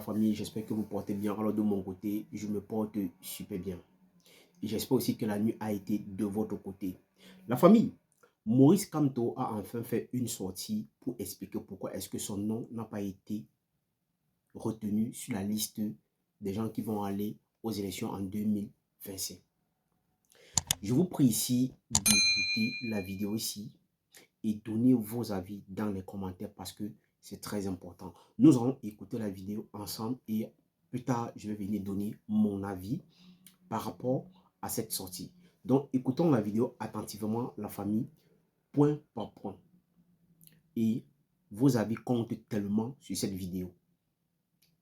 famille, j'espère que vous portez bien. Alors de mon côté, je me porte super bien. Et j'espère aussi que la nuit a été de votre côté. La famille, Maurice Kamto a enfin fait une sortie pour expliquer pourquoi est-ce que son nom n'a pas été retenu sur la liste des gens qui vont aller aux élections en 2025. Je vous prie ici d'écouter la vidéo ici et donner vos avis dans les commentaires parce que c'est très important. Nous allons écouter la vidéo ensemble et plus tard, je vais venir donner mon avis par rapport à cette sortie. Donc, écoutons la vidéo attentivement, la famille, point par point. Et vos avis comptent tellement sur cette vidéo.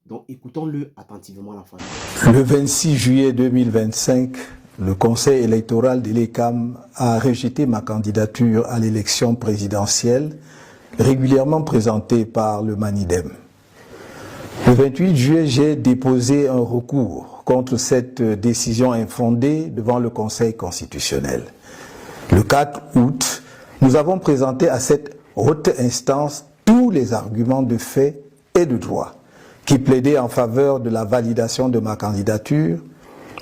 Donc, écoutons-le attentivement, la famille. Le 26 juillet 2025, le Conseil électoral de l'ECAM a rejeté ma candidature à l'élection présidentielle régulièrement présentée par le Manidem. Le 28 juillet, j'ai déposé un recours contre cette décision infondée devant le Conseil constitutionnel. Le 4 août, nous avons présenté à cette haute instance tous les arguments de fait et de droit qui plaidaient en faveur de la validation de ma candidature,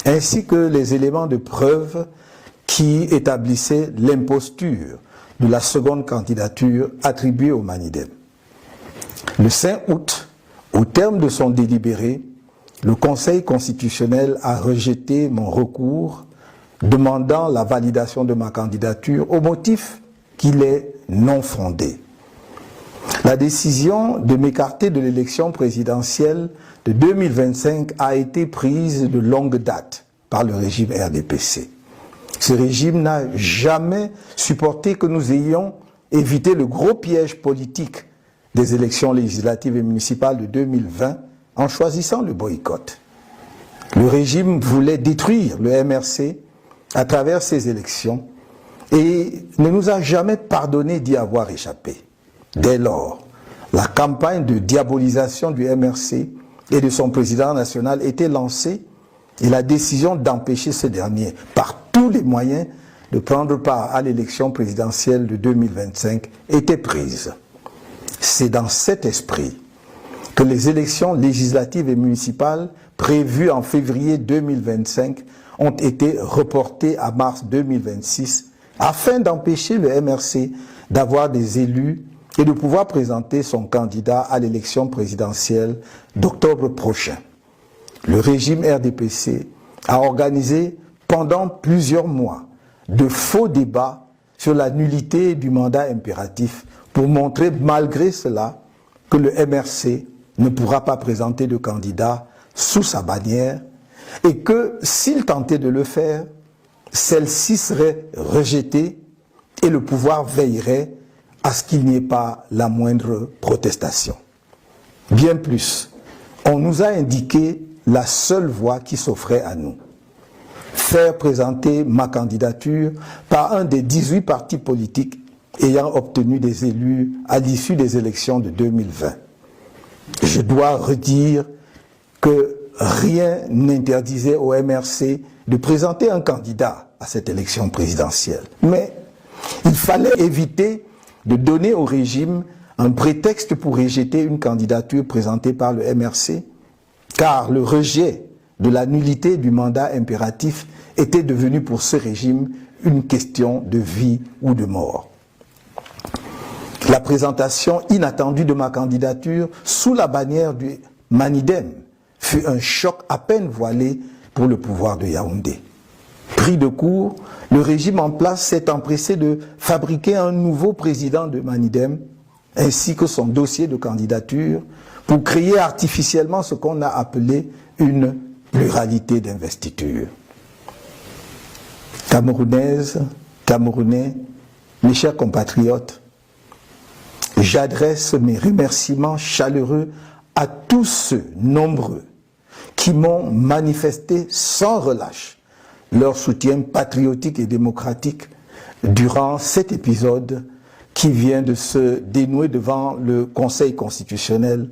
ainsi que les éléments de preuve qui établissaient l'imposture de la seconde candidature attribuée au Manidem. Le 5 août, au terme de son délibéré, le Conseil constitutionnel a rejeté mon recours demandant la validation de ma candidature au motif qu'il est non fondé. La décision de m'écarter de l'élection présidentielle de 2025 a été prise de longue date par le régime RDPC. Ce régime n'a jamais supporté que nous ayons évité le gros piège politique des élections législatives et municipales de 2020 en choisissant le boycott. Le régime voulait détruire le MRC à travers ces élections et ne nous a jamais pardonné d'y avoir échappé. Dès lors, la campagne de diabolisation du MRC et de son président national était lancée et la décision d'empêcher ce dernier, par tous les moyens, de prendre part à l'élection présidentielle de 2025 était prise. C'est dans cet esprit que les élections législatives et municipales prévues en février 2025 ont été reportées à mars 2026 afin d'empêcher le MRC d'avoir des élus et de pouvoir présenter son candidat à l'élection présidentielle d'octobre prochain. Le régime RDPC a organisé pendant plusieurs mois de faux débats sur la nullité du mandat impératif pour montrer malgré cela que le MRC ne pourra pas présenter de candidat sous sa bannière et que s'il tentait de le faire, celle-ci serait rejetée et le pouvoir veillerait à ce qu'il n'y ait pas la moindre protestation. Bien plus, on nous a indiqué la seule voie qui s'offrait à nous. Faire présenter ma candidature par un des 18 partis politiques ayant obtenu des élus à l'issue des élections de 2020. Je dois redire que rien n'interdisait au MRC de présenter un candidat à cette élection présidentielle. Mais il fallait éviter de donner au régime un prétexte pour rejeter une candidature présentée par le MRC, car le rejet de la nullité du mandat impératif était devenu pour ce régime une question de vie ou de mort. La présentation inattendue de ma candidature sous la bannière du Manidem fut un choc à peine voilé pour le pouvoir de Yaoundé. Pris de court, le régime en place s'est empressé de fabriquer un nouveau président de Manidem ainsi que son dossier de candidature pour créer artificiellement ce qu'on a appelé une pluralité d'investiture. Camerounaises, Camerounais, mes chers compatriotes, j'adresse mes remerciements chaleureux à tous ceux nombreux qui m'ont manifesté sans relâche leur soutien patriotique et démocratique durant cet épisode qui vient de se dénouer devant le Conseil constitutionnel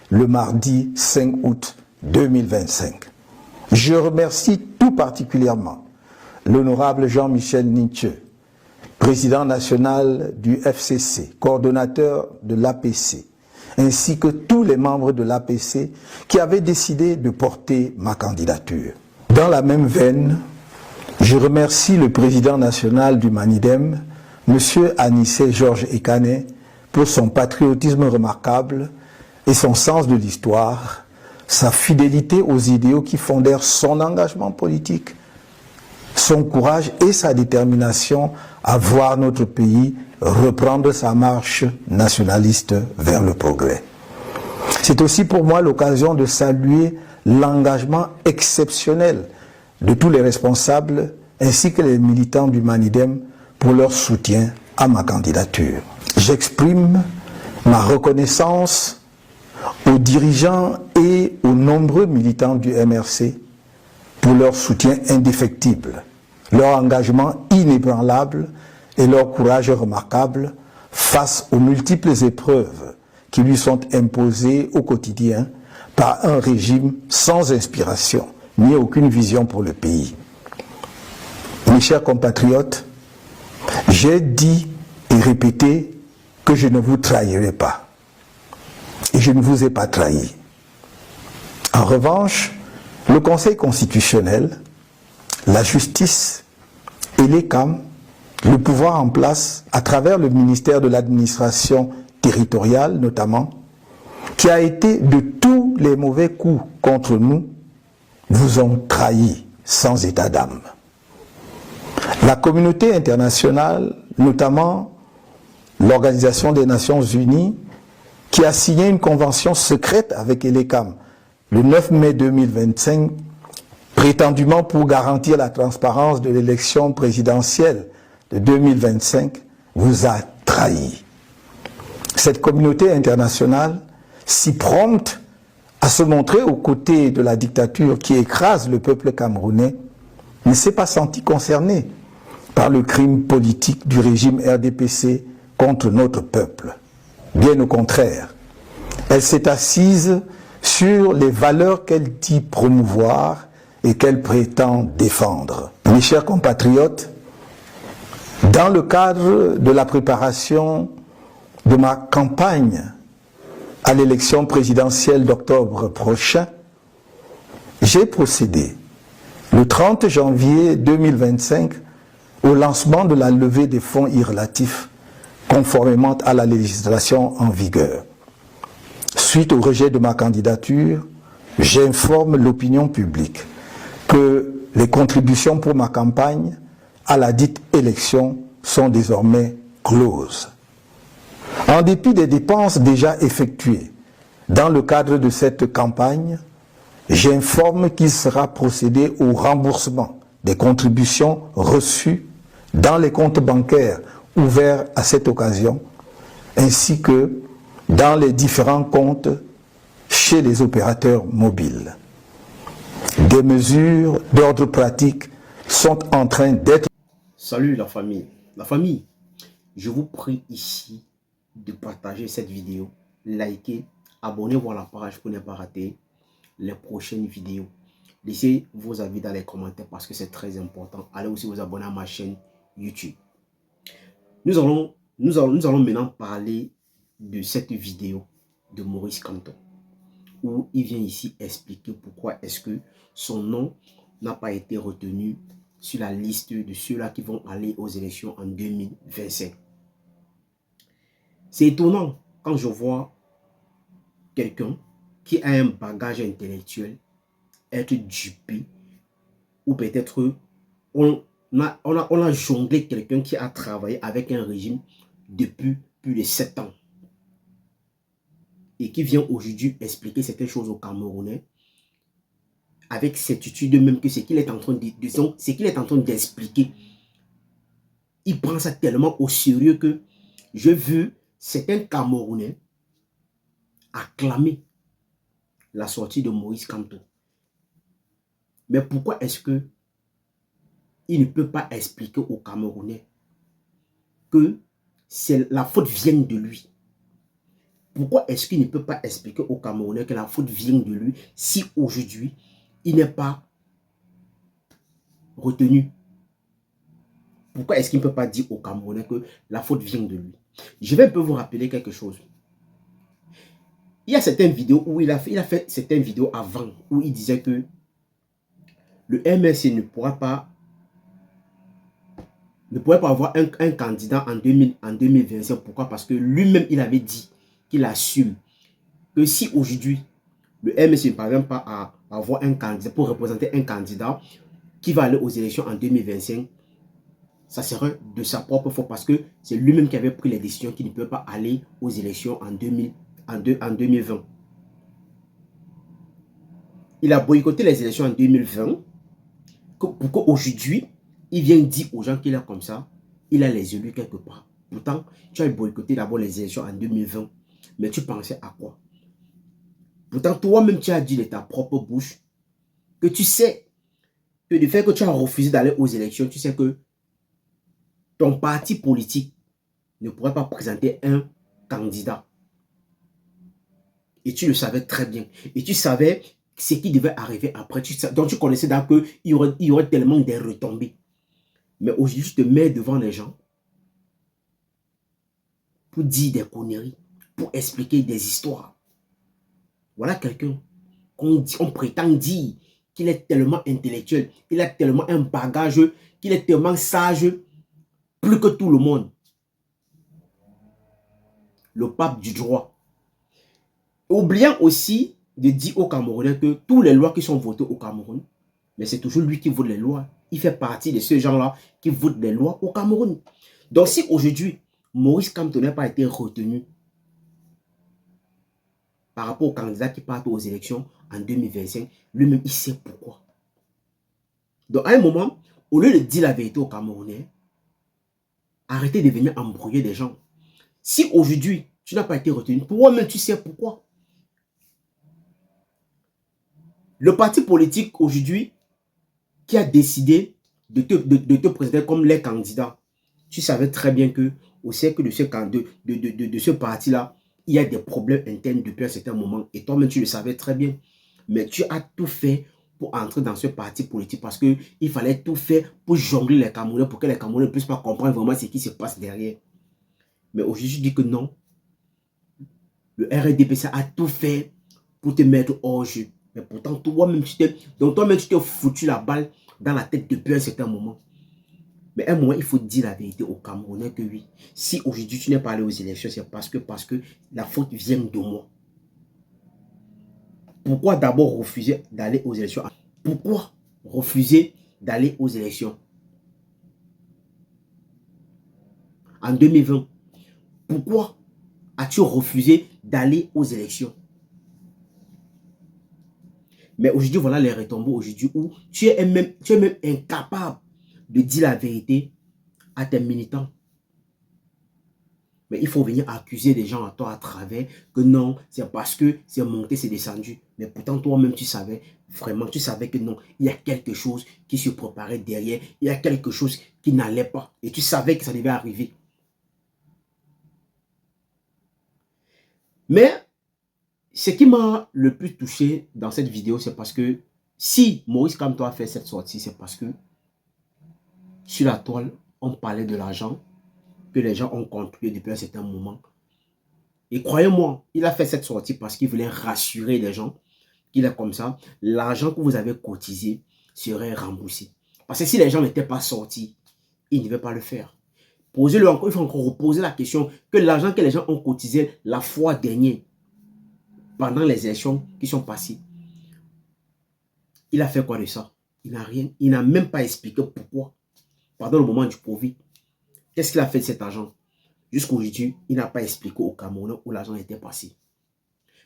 le mardi 5 août 2025. Je remercie tout particulièrement l'honorable Jean-Michel Ninche, président national du FCC, coordonnateur de l'APC, ainsi que tous les membres de l'APC qui avaient décidé de porter ma candidature. Dans la même veine, je remercie le président national du Manidem, M. Anissé Georges Ekane, pour son patriotisme remarquable et son sens de l'histoire, sa fidélité aux idéaux qui fondèrent son engagement politique, son courage et sa détermination à voir notre pays reprendre sa marche nationaliste vers le progrès. C'est aussi pour moi l'occasion de saluer l'engagement exceptionnel de tous les responsables ainsi que les militants du Manidem pour leur soutien à ma candidature. J'exprime ma reconnaissance aux dirigeants et aux nombreux militants du MRC pour leur soutien indéfectible, leur engagement inébranlable et leur courage remarquable face aux multiples épreuves qui lui sont imposées au quotidien par un régime sans inspiration ni aucune vision pour le pays. Mes chers compatriotes, j'ai dit et répété que je ne vous trahirai pas. Et je ne vous ai pas trahi. En revanche, le Conseil constitutionnel, la justice et les CAM, le pouvoir en place à travers le ministère de l'administration territoriale notamment, qui a été de tous les mauvais coups contre nous, vous ont trahis sans état d'âme. La communauté internationale, notamment l'Organisation des Nations Unies, qui a signé une convention secrète avec ELECAM le 9 mai 2025, prétendument pour garantir la transparence de l'élection présidentielle de 2025, vous a trahi. Cette communauté internationale, si prompte à se montrer aux côtés de la dictature qui écrase le peuple camerounais, ne s'est pas sentie concernée par le crime politique du régime RDPC contre notre peuple. Bien au contraire, elle s'est assise sur les valeurs qu'elle dit promouvoir et qu'elle prétend défendre. Mes chers compatriotes, dans le cadre de la préparation de ma campagne à l'élection présidentielle d'octobre prochain, j'ai procédé le 30 janvier 2025 au lancement de la levée des fonds irrelatifs conformément à la législation en vigueur. Suite au rejet de ma candidature, j'informe l'opinion publique que les contributions pour ma campagne à la dite élection sont désormais closes. En dépit des dépenses déjà effectuées dans le cadre de cette campagne, j'informe qu'il sera procédé au remboursement des contributions reçues dans les comptes bancaires ouverts à cette occasion, ainsi que dans les différents comptes chez les opérateurs mobiles. Des mesures d'ordre pratique sont en train d'être... Salut la famille. La famille, je vous prie ici de partager cette vidéo, liker, abonnez-vous à la page pour ne pas rater les prochaines vidéos. Laissez vos avis dans les commentaires parce que c'est très important. Allez aussi vous abonner à ma chaîne YouTube. Nous allons maintenant parler de cette vidéo de Maurice Kamto, où il vient ici expliquer pourquoi est-ce que son nom n'a pas été retenu sur la liste de ceux-là qui vont aller aux élections en 2025. C'est étonnant quand je vois quelqu'un qui a un bagage intellectuel être dupé, ou peut-être on a jonglé quelqu'un qui a travaillé avec un régime depuis plus de 7 ans et qui vient aujourd'hui expliquer certaines choses aux Camerounais avec certitude même que ce qu'il est en train d'expliquer, il prend ça tellement au sérieux que je veux certains Camerounais acclamer la sortie de Maurice Kamto. Mais pourquoi est-ce que il ne peut pas expliquer aux Camerounais que la faute vient de lui? Pourquoi est-ce qu'il ne peut pas expliquer aux Camerounais que la faute vient de lui si aujourd'hui il n'est pas retenu? Pourquoi est-ce qu'il ne peut pas dire aux Camerounais que la faute vient de lui? Je vais un peu vous rappeler quelque chose. Il y a certaines vidéos où il a fait certaines vidéos avant où il disait que le MSC ne pourrait pas avoir un candidat en 2025. Pourquoi? Parce que lui-même, il avait dit qu'il assume que si aujourd'hui, le MSC ne parvient pas à avoir un candidat pour représenter un candidat qui va aller aux élections en 2025, ça serait de sa propre faute parce que c'est lui-même qui avait pris les décisions qu'il ne peut pas aller aux élections en 2020. Il a boycotté les élections en 2020 pour qu'aujourd'hui, il vient dire aux gens qu'il est comme ça, il a les élus quelque part. Pourtant, tu as boycotté d'abord les élections en 2020, mais tu pensais à quoi? Pourtant, toi-même, tu as dit de ta propre bouche que tu sais que du fait que tu as refusé d'aller aux élections, tu sais que ton parti politique ne pourrait pas présenter un candidat. Et tu le savais très bien. Et tu savais ce qui devait arriver après. Donc tu connaissais qu'il y aurait tellement des retombées. Mais aujourd'hui, tu te mets devant les gens pour dire des conneries, pour expliquer des histoires. Voilà quelqu'un qu'on prétend dire qu'il est tellement intellectuel, il a tellement un bagage, qu'il est tellement sage, plus que tout le monde. Le pape du droit. Oubliant aussi de dire aux Camerounais que toutes les lois qui sont votées au Cameroun, mais c'est toujours lui qui vote les lois. Il fait partie de ces gens-là qui votent les lois au Cameroun. Donc si aujourd'hui, Maurice Kamto n'a pas été retenu par rapport aux candidats qui partent aux élections en 2025, lui-même, il sait pourquoi. Donc à un moment, au lieu de dire la vérité aux Camerounais, arrêtez de venir embrouiller des gens. Si aujourd'hui, tu n'as pas été retenu, toi-même, tu sais pourquoi. Le parti politique aujourd'hui qui a décidé de te présenter comme les candidats, tu savais très bien que au cercle de ce parti-là, il y a des problèmes internes depuis un certain moment. Et toi-même, tu le savais très bien. Mais tu as tout fait pour entrer dans ce parti politique parce qu'il fallait tout faire pour jongler les Camerounais, pour que les Camerounais ne puissent pas comprendre vraiment ce qui se passe derrière. Mais aujourd'hui, je dis que non. Le RDPC a tout fait pour te mettre hors jeu. Mais pourtant, toi-même, tu t'es foutu la balle dans la tête depuis un certain moment. Mais à un moment, il faut dire la vérité aux Camerounais que oui, si aujourd'hui tu n'es pas allé aux élections, c'est parce que la faute vient de moi. Pourquoi d'abord refuser d'aller aux élections? Pourquoi refuser d'aller aux élections en 2020? Pourquoi as-tu refusé d'aller aux élections? Mais aujourd'hui, voilà les retombées aujourd'hui où tu es même incapable de dire la vérité à tes militants. Mais il faut venir accuser des gens à toi à travers que non, c'est parce que c'est monté, c'est descendu. Mais pourtant, toi-même, tu savais, vraiment, tu savais que non, il y a quelque chose qui se préparait derrière. Il y a quelque chose qui n'allait pas. Et tu savais que ça devait arriver. Mais ce qui m'a le plus touché dans cette vidéo, c'est parce que si Maurice Kamto a fait cette sortie, c'est parce que sur la toile, on parlait de l'argent que les gens ont contribué depuis un certain moment. Et croyez-moi, il a fait cette sortie parce qu'il voulait rassurer les gens qu'il est comme ça. L'argent que vous avez cotisé serait remboursé. Parce que si les gens n'étaient pas sortis, ils ne devaient pas le faire. Posez-le encore, il faut encore reposer la question que l'argent que les gens ont cotisé la fois dernière, pendant les élections qui sont passées, il a fait quoi de ça? Il n'a rien. Il n'a même pas expliqué pourquoi. Pendant le moment du Covid, qu'est-ce qu'il a fait de cet argent? Jusqu'aujourd'hui, il n'a pas expliqué aux Camerounais où l'argent était passé.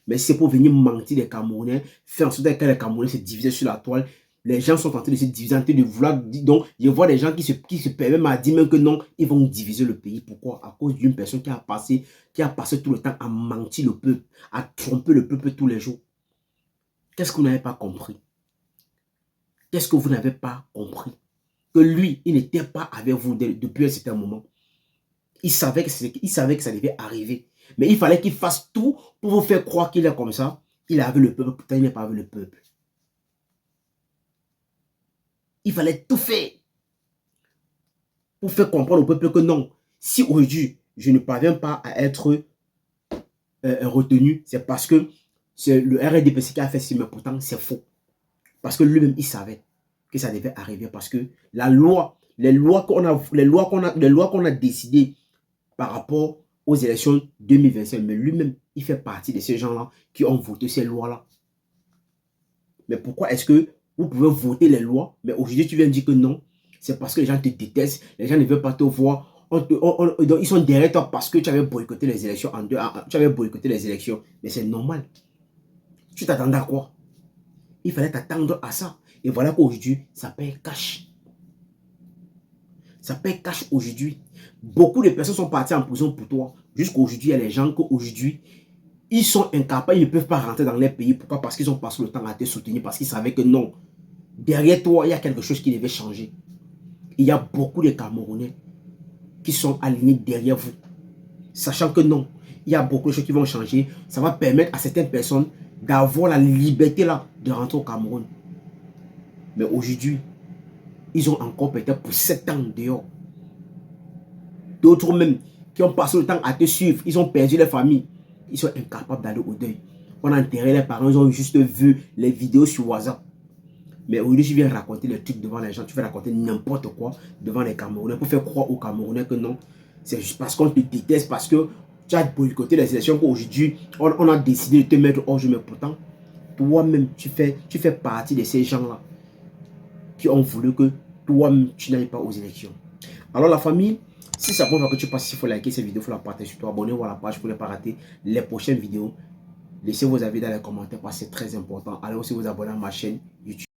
Mais c'est pour venir mentir des Camerounais, faire en sorte que les Camerounais se divisent sur la toile. Les gens sont en train de se diviser, en train de vouloir. Donc, je vois des gens qui se permettent à dire même que non, ils vont diviser le pays. Pourquoi? À cause d'une personne qui a passé tout le temps à mentir le peuple, à tromper le peuple tous les jours. Qu'est-ce que vous n'avez pas compris? Qu'est-ce que vous n'avez pas compris? Que lui, il n'était pas avec vous depuis un certain moment. Il savait que ça devait arriver. Mais il fallait qu'il fasse tout pour vous faire croire qu'il est comme ça. Il avait le peuple, pourtant il n'est pas avec le peuple. Il fallait tout faire pour faire comprendre au peuple que non. Si aujourd'hui, je ne parviens pas à être retenu, c'est parce que c'est le RDPC qui a fait ça, mais pourtant c'est faux. Parce que lui-même, il savait que ça devait arriver. Parce que la loi, les lois qu'on a décidées par rapport aux élections 2025, mais lui-même, il fait partie de ces gens-là qui ont voté ces lois-là. Mais pourquoi est-ce que vous pouvez voter les lois, mais aujourd'hui tu viens dire que non? C'est parce que les gens te détestent, les gens ne veulent pas te voir. Ils sont derrière toi parce que tu avais boycotté les élections tu avais boycotté les élections. Mais c'est normal. Tu t'attendais à quoi? Il fallait t'attendre à ça. Et voilà qu'aujourd'hui, ça paye cash. Ça paye cash aujourd'hui. Beaucoup de personnes sont parties en prison pour toi. Jusqu'aujourd'hui, il y a les gens qu'aujourd'hui, ils sont incapables, ils ne peuvent pas rentrer dans les pays. Pourquoi? Parce qu'ils ont passé le temps à te soutenir, parce qu'ils savaient que non. Derrière toi, il y a quelque chose qui devait changer. Il y a beaucoup de Camerounais qui sont alignés derrière vous. Sachant que non, il y a beaucoup de choses qui vont changer. Ça va permettre à certaines personnes d'avoir la liberté là de rentrer au Cameroun. Mais aujourd'hui, ils ont encore peut-être pour 7 ans dehors. D'autres même qui ont passé le temps à te suivre, ils ont perdu leur famille. Ils sont incapables d'aller au deuil. On a enterré les parents, ils ont juste vu les vidéos sur WhatsApp. Mais aujourd'hui, tu viens raconter les trucs devant les gens, tu viens raconter n'importe quoi devant les Camerounais pour faire croire aux Camerounais que non. C'est juste parce qu'on te déteste, parce que tu as boycotté les élections qu'aujourd'hui, on a décidé de te mettre hors jeu. Mais pourtant, toi-même, tu fais partie de ces gens-là qui ont voulu que toi-même, tu n'ailles pas aux élections. Alors la famille, si c'est la première fois que tu passes, il faut liker cette vidéo, il faut la partager sur toi, abonnez-vous à la page pour ne pas rater les prochaines vidéos. Laissez vos avis dans les commentaires parce que c'est très important. Allez aussi vous abonner à ma chaîne YouTube.